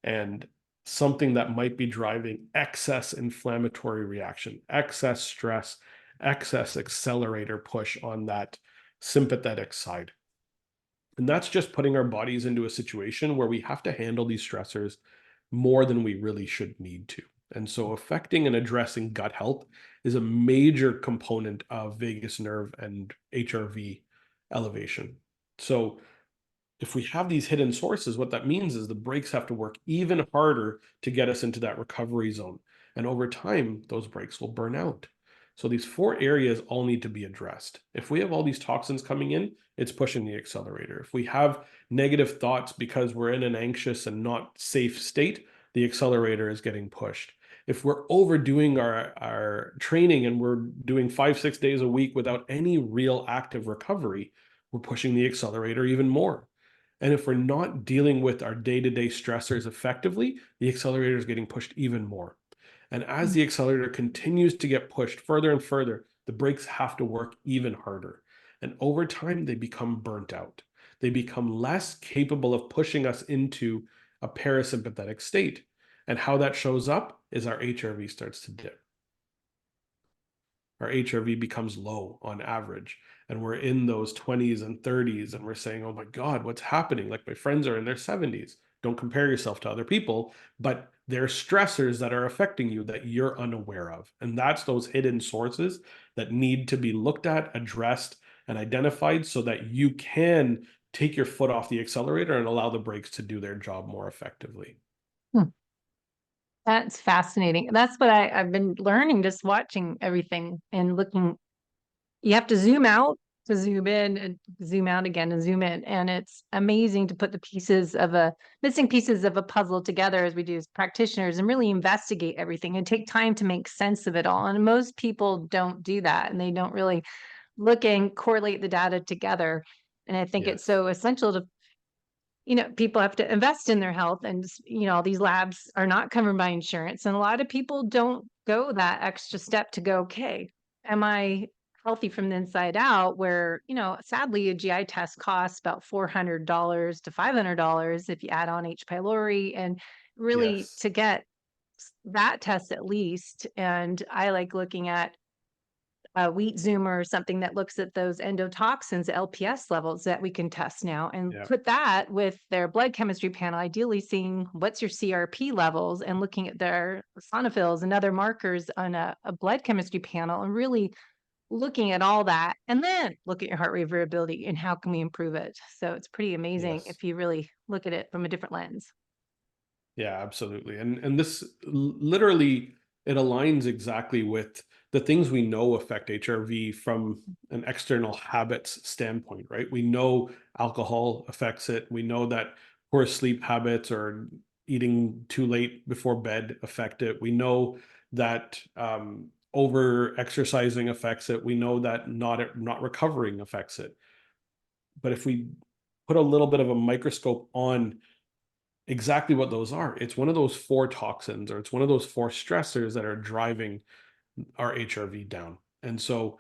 [SPEAKER 2] and something that might be driving excess inflammatory reaction, excess stress, excess accelerator push on that sympathetic side. And that's just putting our bodies into a situation where we have to handle these stressors more than we really should need to. And so affecting and addressing gut health is a major component of vagus nerve and HRV elevation. So if we have these hidden sources, what that means is the brakes have to work even harder to get us into that recovery zone. And over time, those brakes will burn out. So these four areas all need to be addressed. If we have all these toxins coming in, it's pushing the accelerator. If we have negative thoughts because we're in an anxious and not safe state, the accelerator is getting pushed. If we're overdoing our training and we're doing 5, 6 days a week without any real active recovery, we're pushing the accelerator even more. And if we're not dealing with our day-to-day stressors effectively, the accelerator is getting pushed even more. And as the accelerator continues to get pushed further and further, the brakes have to work even harder. And over time, they become burnt out. They become less capable of pushing us into a parasympathetic state. And how that shows up is our HRV starts to dip. Our HRV becomes low on average. And we're in those 20s and 30s, and we're saying, oh my God, what's happening? Like my friends are in their 70s. Don't compare yourself to other people, but there are stressors that are affecting you that you're unaware of. And that's those hidden sources that need to be looked at, addressed, and identified so that you can take your foot off the accelerator and allow the brakes to do their job more effectively.
[SPEAKER 1] Hmm. That's fascinating. That's what I've been learning, just watching everything and looking. You have to zoom out to zoom in and zoom out again and zoom in. And it's amazing to put the missing pieces of a puzzle together as we do as practitioners and really investigate everything and take time to make sense of it all. And most people don't do that, and they don't really look and correlate the data together. And I think it's
[SPEAKER 2] Yes.
[SPEAKER 1] so essential to, people have to invest in their health, and, all these labs are not covered by insurance. And a lot of people don't go that extra step to go, okay, am I healthy from the inside out? Where, sadly, a GI test costs about $400 to $500 if you add on H. pylori. And really
[SPEAKER 2] Yes.
[SPEAKER 1] to get that test at least. And I like looking at a wheat zoomer or something that looks at those endotoxins, LPS levels that we can test now, and
[SPEAKER 2] Yeah.
[SPEAKER 1] put that with their blood chemistry panel, ideally seeing what's your CRP levels and looking at their eosinophils and other markers on a blood chemistry panel, and really looking at all that, and then look at your heart rate variability and how can we improve it. So it's pretty amazing
[SPEAKER 2] Yes.
[SPEAKER 1] if you really look at it from a different lens.
[SPEAKER 2] Yeah, absolutely. And this literally, it aligns exactly with the things we know affect HRV from an external habits standpoint, right? We know alcohol affects it. We know that poor sleep habits or eating too late before bed affect it. We know that over exercising affects it. We know that not recovering affects it. But if we put a little bit of a microscope on exactly what those are. It's one of those four toxins, or it's one of those four stressors that are driving our HRV down. And so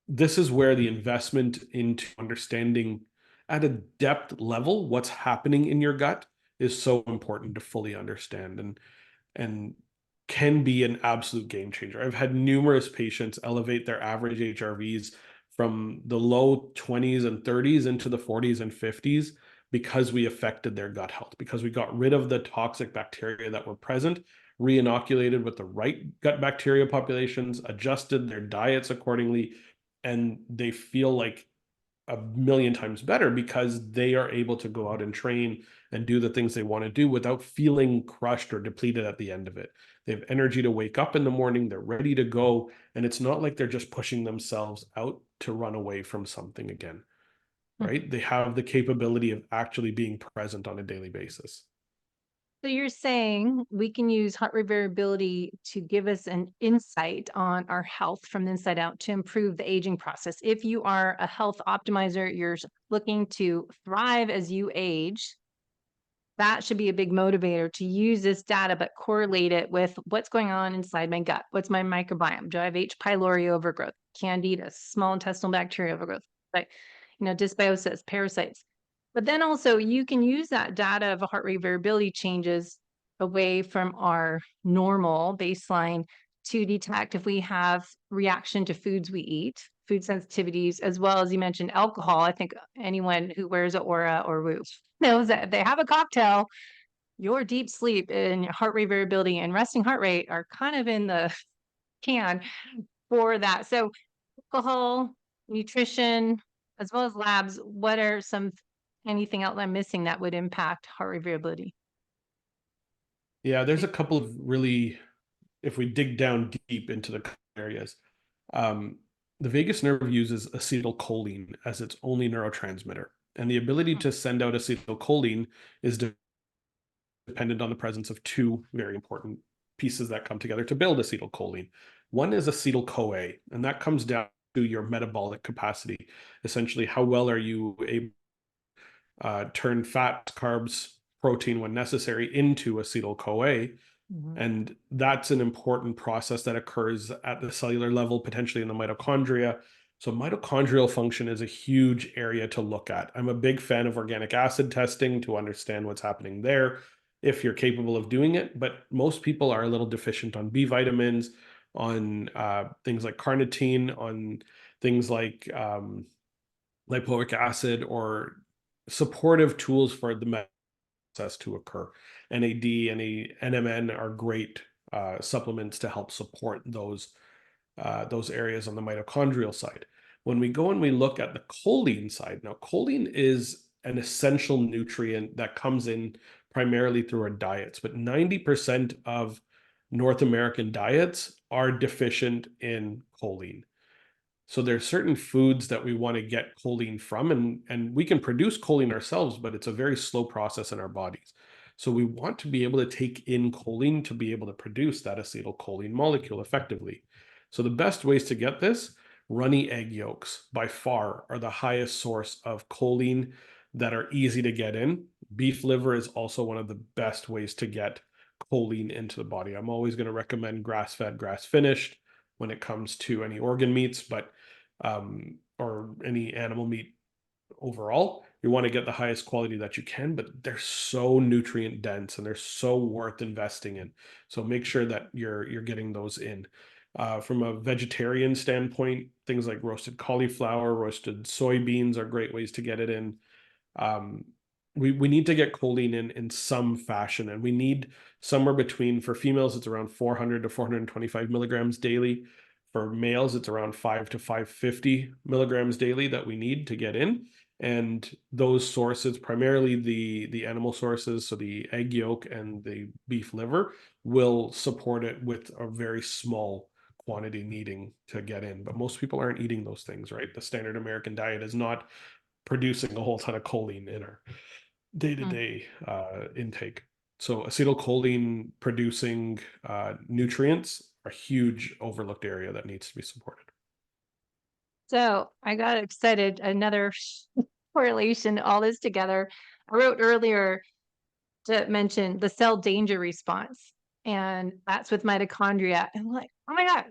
[SPEAKER 2] this is where the investment into understanding at a depth level what's happening in your gut is so important to fully understand, and can be an absolute game changer. I've had numerous patients elevate their average HRVs from the low 20s and 30s into the 40s and 50s because we affected their gut health, because we got rid of the toxic bacteria that were present, re-inoculated with the right gut bacteria populations, adjusted their diets accordingly, and they feel like a million times better because they are able to go out and train and do the things they want to do without feeling crushed or depleted at the end of it. They have energy to wake up in the morning, they're ready to go, and it's not like they're just pushing themselves out to run away from something again, right? They have the capability of actually being present on a daily basis.
[SPEAKER 1] So you're saying we can use heart rate variability to give us an insight on our health from the inside out to improve the aging process. If you are a health optimizer, you're looking to thrive as you age, that should be a big motivator to use this data, but correlate it with what's going on inside my gut. What's my microbiome? Do I have H. pylori overgrowth, candida, small intestinal bacteria overgrowth, like, dysbiosis, parasites? But then also you can use that data of heart rate variability changes away from our normal baseline to detect if we have reaction to foods we eat, food sensitivities, as well as you mentioned alcohol. I think anyone who wears an Aura or Whoop knows that if they have a cocktail, your deep sleep and your heart rate variability and resting heart rate are kind of in the can for that. So alcohol, nutrition, as well as labs, what are anything else I'm missing that would impact heart rate variability?
[SPEAKER 2] Yeah, there's a couple of really, if we dig down deep into the areas, um, the vagus nerve uses acetylcholine as its only neurotransmitter. And the ability
[SPEAKER 1] Hmm.
[SPEAKER 2] to send out acetylcholine is dependent on the presence of two very important pieces that come together to build acetylcholine. One is acetyl-CoA, and that comes down to your metabolic capacity. Essentially, how well are you able to turn fat, carbs, protein when necessary into acetyl-CoA?
[SPEAKER 1] Mhm.
[SPEAKER 2] And that's an important process that occurs at the cellular level, potentially in the mitochondria. So, mitochondrial function is a huge area to look at. I'm a big fan of organic acid testing to understand what's happening there if you're capable of doing it. But most people are a little deficient on B vitamins, on things like carnitine, on things like lipoic acid, or supportive tools for the process to occur. NAD and NMN are great supplements to help support those areas on the mitochondrial side. When we go and we look at the choline side, now choline is an essential nutrient that comes in primarily through our diets, but 90% of North American diets are deficient in choline. So there's certain foods that we want to get choline from, and we can produce choline ourselves, but it's a very slow process in our bodies. So we want to be able to take in choline to be able to produce that acetylcholine molecule effectively. So the best ways to get this, runny egg yolks by far are the highest source of choline that are easy to get in. Beef liver is also one of the best ways to get choline into the body. I'm always going to recommend grass-fed, grass-finished when it comes to any organ meats, but or any animal meat overall. You want to get the highest quality that you can, but they're so nutrient dense and they're so worth investing in. So make sure that you're getting those in. From a vegetarian standpoint, things like roasted cauliflower, roasted soybeans are great ways to get it in. um, we need to get choline in some fashion, and we need somewhere between, for females it's around 400 to 425 milligrams daily. For males it's around 5 to 550 milligrams daily that we need to get in. And those sources, primarily the animal sources, so the egg yolk and the beef liver, will support it with a very small quantity needing to get in. But most people aren't eating those things, right? The standard American diet is not producing a whole ton of choline in our
[SPEAKER 1] Mm.
[SPEAKER 2] day-to-day intake. So acetylcholine producing nutrients are a huge overlooked area that needs to be supported.
[SPEAKER 1] So I got excited. Another correlation, all this together. I wrote earlier to mention the cell danger response, and that's with mitochondria. And I'm like, oh my God,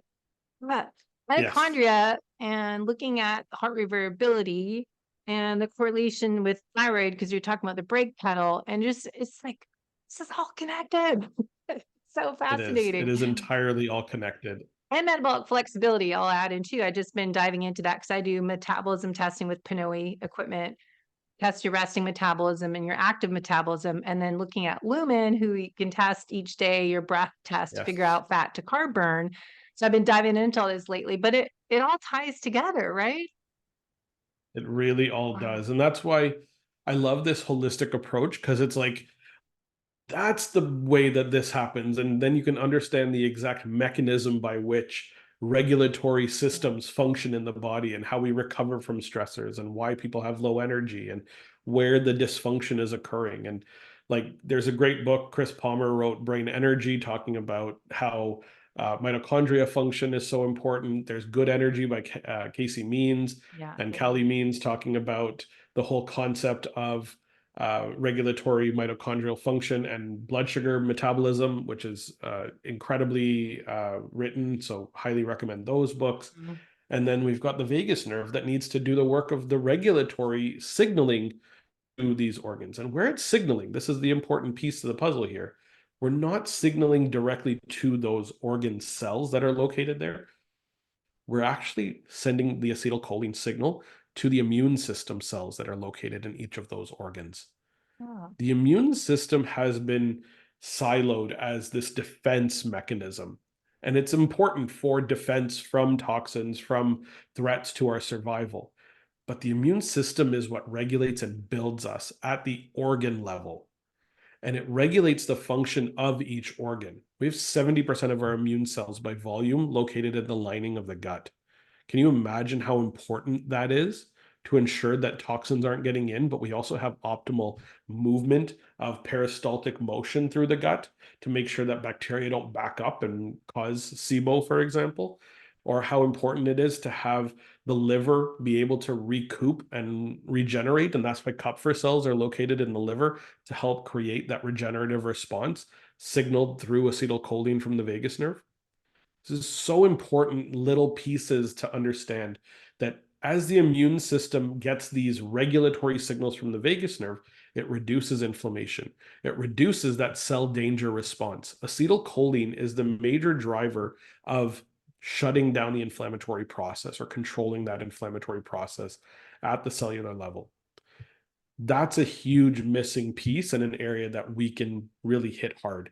[SPEAKER 1] what?
[SPEAKER 2] Yes,
[SPEAKER 1] Mitochondria and looking at the heart rate variability and the correlation with thyroid, because you're talking about the brake pedal, and just it's like this is all connected. So
[SPEAKER 2] it is. It
[SPEAKER 1] fascinating.
[SPEAKER 2] is entirely all connected.
[SPEAKER 1] And metabolic flexibility, I'll add in too. I just been diving into that because I do metabolism testing with Pinoe equipment, test your resting metabolism and your active metabolism, and then looking at Lumen, who you can test each day, your breath test to figure
[SPEAKER 2] Yes,
[SPEAKER 1] out fat to carb burn. So I've been diving into all this lately, but it all ties together, right?
[SPEAKER 2] it really all
[SPEAKER 1] Wow.
[SPEAKER 2] does. And that's why I love this holistic approach, because it's like that's the way that this happens. And then you can understand the exact mechanism by which regulatory systems function in the body, and how we recover from stressors, and why people have low energy, and where the dysfunction is occurring. And like, there's a great book Chris Palmer wrote, Brain Energy, talking about how mitochondria function is so important. There's Good Energy by Casey Means
[SPEAKER 1] Yeah.
[SPEAKER 2] and
[SPEAKER 1] Yeah.
[SPEAKER 2] Callie Means, talking about the whole concept of regulatory mitochondrial function and blood sugar metabolism, which is incredibly written. So, highly recommend those books.
[SPEAKER 1] Mhm.
[SPEAKER 2] And then we've got the vagus nerve that needs to do the work of the regulatory signaling to these organs. And where it's signaling, this is the important piece of the puzzle here. We're not signaling directly to those organ cells that are located there. We're actually sending the acetylcholine signal to the immune system cells that are located in each of those organs.
[SPEAKER 1] Oh.
[SPEAKER 2] The immune system has been siloed as this defense mechanism. And it's important for defense from toxins, from threats to our survival. But the immune system is what regulates and builds us at the organ level. And it regulates the function of each organ. We have 70% of our immune cells by volume located in the lining of the gut. Can you imagine how important that is to ensure that toxins aren't getting in, but we also have optimal movement of peristaltic motion through the gut to make sure that bacteria don't back up and cause SIBO, for example? Or how important it is to have the liver be able to recoup and regenerate. And that's why Kupffer cells are located in the liver, to help create that regenerative response. signaled through acetylcholine from the vagus nerve. This is so important little pieces to understand that as the immune system gets these regulatory signals from the vagus nerve, it reduces inflammation. It reduces that cell danger response. Acetylcholine is the major driver of shutting down the inflammatory process or controlling that inflammatory process at the cellular level. That's a huge missing piece and an area that we can really hit hard.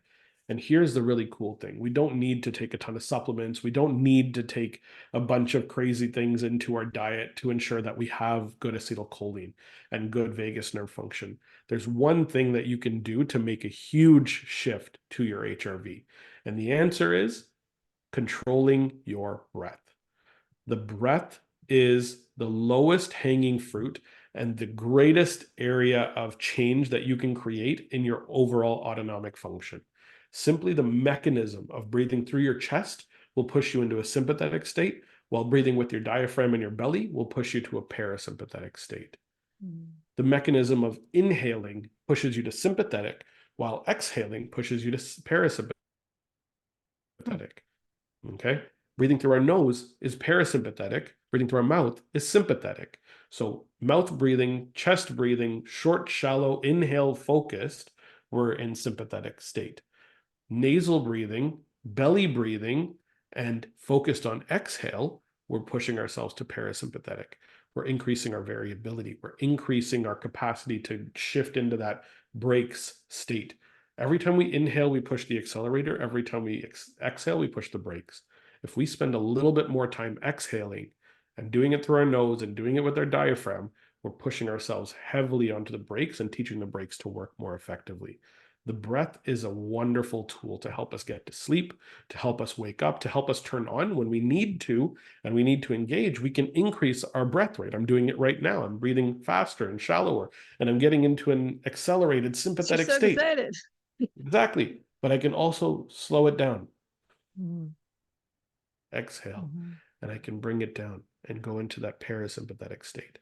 [SPEAKER 2] And here's the really cool thing. We don't need to take a ton of supplements. We don't need to take a bunch of crazy things into our diet to ensure that we have good acetylcholine and good vagus nerve function. There's one thing that you can do to make a huge shift to your HRV. And the answer is controlling your breath. The breath is the lowest hanging fruit and the greatest area of change that you can create in your overall autonomic function. Simply the mechanism of breathing through your chest will push you into a sympathetic state, while breathing with your diaphragm and your belly will push you to a parasympathetic state. The mechanism of inhaling pushes you to sympathetic, while exhaling pushes you to parasympathetic. Okay. Breathing through our nose is parasympathetic. Breathing through our mouth is sympathetic. So mouth breathing, chest breathing, short, shallow, inhale focused, we're in sympathetic state. Nasal breathing, belly breathing, and focused on exhale, we're pushing ourselves to parasympathetic. We're increasing our variability. We're increasing our capacity to shift into that brakes state. Every time we inhale, we push the accelerator. Every time we exhale, we push the brakes. If we spend a little bit more time exhaling and doing it through our nose and doing it with our diaphragm, we're pushing ourselves heavily onto the brakes and teaching the brakes to work more effectively. The breath is a wonderful tool to help us get to sleep, to help us wake up, to help us turn on when we need to, and we need to engage. We can increase our breath rate. I'm doing it right now. I'm breathing faster and shallower, and I'm getting into an accelerated
[SPEAKER 1] You're
[SPEAKER 2] sympathetic
[SPEAKER 1] so
[SPEAKER 2] state.
[SPEAKER 1] excited.
[SPEAKER 2] Exactly. But I can also slow it down, exhale,
[SPEAKER 1] Mm-hmm.
[SPEAKER 2] and I can bring it down and go into that parasympathetic state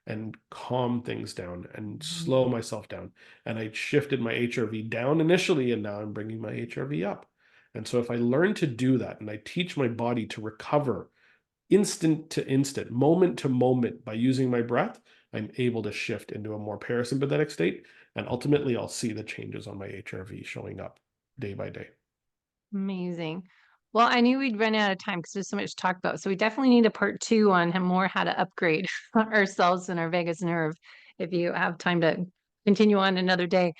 [SPEAKER 2] and calm things down and slow myself down. And I shifted my HRV down initially, and now I'm bringing my HRV up. And so if I learn to do that and I teach my body to recover instant to instant, moment to moment by using my breath, I'm able to shift into a more parasympathetic state. And ultimately, I'll see the changes on my HRV showing up day by day.
[SPEAKER 1] Amazing. Well, I knew we'd run out of time because there's so much to talk about. So we definitely need a part two on how to upgrade ourselves and our vagus nerve if you have time to continue on another day.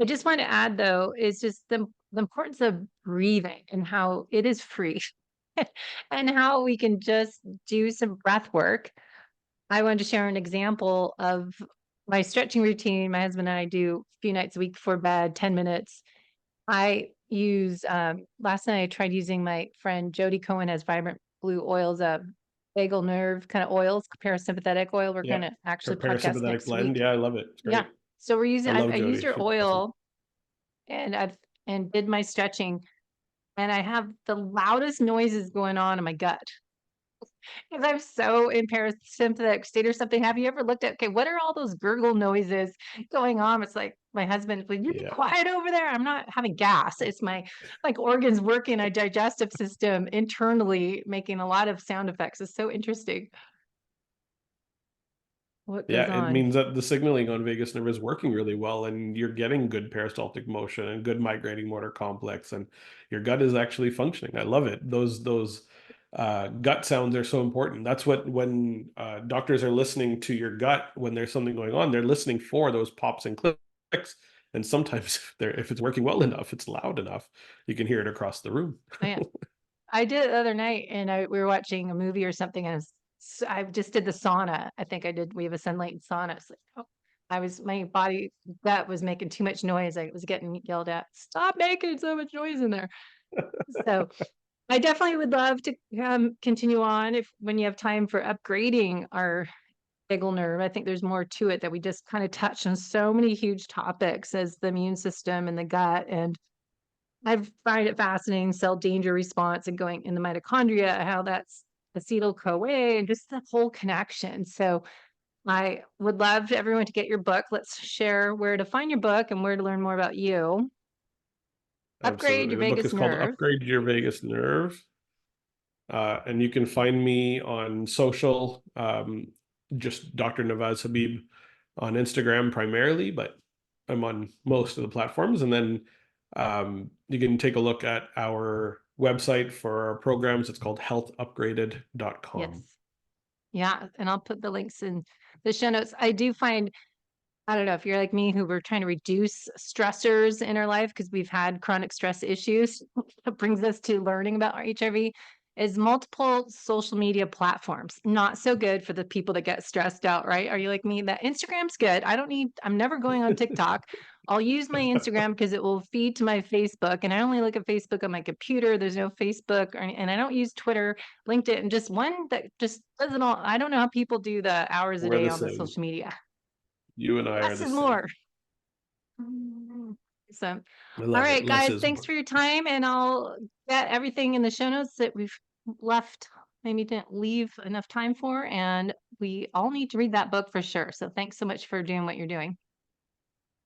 [SPEAKER 1] I just want to add though, is just the importance of breathing and how it is free and how we can just do some breath work. I wanted to share an example of my stretching routine. My husband and I do a few nights a week before bed, 10 minutes. I use last night I tried using my friend Jody Cohen has Vibrant Blue Oils, vagal nerve kind of oils, parasympathetic oil. We're
[SPEAKER 2] Yeah.
[SPEAKER 1] going to actually podcast
[SPEAKER 2] Parasympathetic
[SPEAKER 1] next
[SPEAKER 2] blend.
[SPEAKER 1] week.
[SPEAKER 2] Yeah, I love it. It's
[SPEAKER 1] Yeah.
[SPEAKER 2] great.
[SPEAKER 1] So
[SPEAKER 2] I
[SPEAKER 1] I
[SPEAKER 2] love
[SPEAKER 1] used
[SPEAKER 2] Jody.
[SPEAKER 1] your
[SPEAKER 2] She's awesome.
[SPEAKER 1] oil and and did my stretching and I have the loudest noises going on in my gut. Because I'm so in parasympathetic state or something. Have you ever looked at, okay, what are all those gurgle noises going on? It's like my husband, will you be
[SPEAKER 2] Yeah.
[SPEAKER 1] quiet over there? I'm not having gas. It's my like organs working, a digestive system internally making a lot of sound effects. It's so interesting what
[SPEAKER 2] Yeah,
[SPEAKER 1] goes
[SPEAKER 2] it
[SPEAKER 1] on.
[SPEAKER 2] means that the signaling on vagus nerve is working really well, and you're getting good peristaltic motion and good migrating motor complex, and your gut is actually functioning. I love it. Those gut sounds are so important. That's what when doctors are listening to your gut when there's something going on, they're listening for those pops and clicks. And sometimes if it's working well enough, it's loud enough, you can hear it across the room.
[SPEAKER 1] Oh, yeah. I did it the other night and we were watching a movie or something and I just did the sauna. I think I did. We have a sunlight sauna. It's like, oh, my body, that was making too much noise. I was getting yelled at, stop making so much noise in there. So I definitely would love to continue on if when you have time for upgrading our vagal nerve. I think there's more to it that we just kind of touched on so many huge topics as the immune system and the gut. And I find it fascinating, cell danger response and going in the mitochondria, how that's acetyl-CoA and just the whole connection. So I would love everyone to get your book. Let's share where to find your book and where to learn more about you. Upgrade
[SPEAKER 2] Absolutely.
[SPEAKER 1] your
[SPEAKER 2] The book
[SPEAKER 1] vagus
[SPEAKER 2] is called
[SPEAKER 1] nerve.
[SPEAKER 2] Upgrade Your Vagus Nerve. And you can find me on social, just Dr. Navaz Habib on Instagram primarily, but I'm on most of the platforms. And then you can take a look at our website for our programs. It's called healthupgraded.com.
[SPEAKER 1] Yes. Yeah. And I'll put the links in the show notes. I do find, I don't know if you're like me, who we're trying to reduce stressors in our life because we've had chronic stress issues. That brings us to learning about our HIV. Is multiple social media platforms not so good for the people that get stressed out, right? Are you like me? That Instagram's good. I'm never going on TikTok. I'll use my Instagram because it will feed to my Facebook, and I only look at Facebook on my computer. There's no Facebook, and I don't use Twitter, LinkedIn, just one that just doesn't all. I don't know how people do the hours a
[SPEAKER 2] We're
[SPEAKER 1] day
[SPEAKER 2] the
[SPEAKER 1] on the
[SPEAKER 2] same.
[SPEAKER 1] social media.
[SPEAKER 2] You and I are
[SPEAKER 1] Less
[SPEAKER 2] the
[SPEAKER 1] is
[SPEAKER 2] same.
[SPEAKER 1] more. So,
[SPEAKER 2] I
[SPEAKER 1] all
[SPEAKER 2] love it.
[SPEAKER 1] right,
[SPEAKER 2] Less
[SPEAKER 1] guys,
[SPEAKER 2] is
[SPEAKER 1] thanks
[SPEAKER 2] more.
[SPEAKER 1] for your time. And I'll get everything in the show notes that we've left, maybe didn't leave enough time for. And we all need to read that book for sure. So thanks so much for doing what you're doing.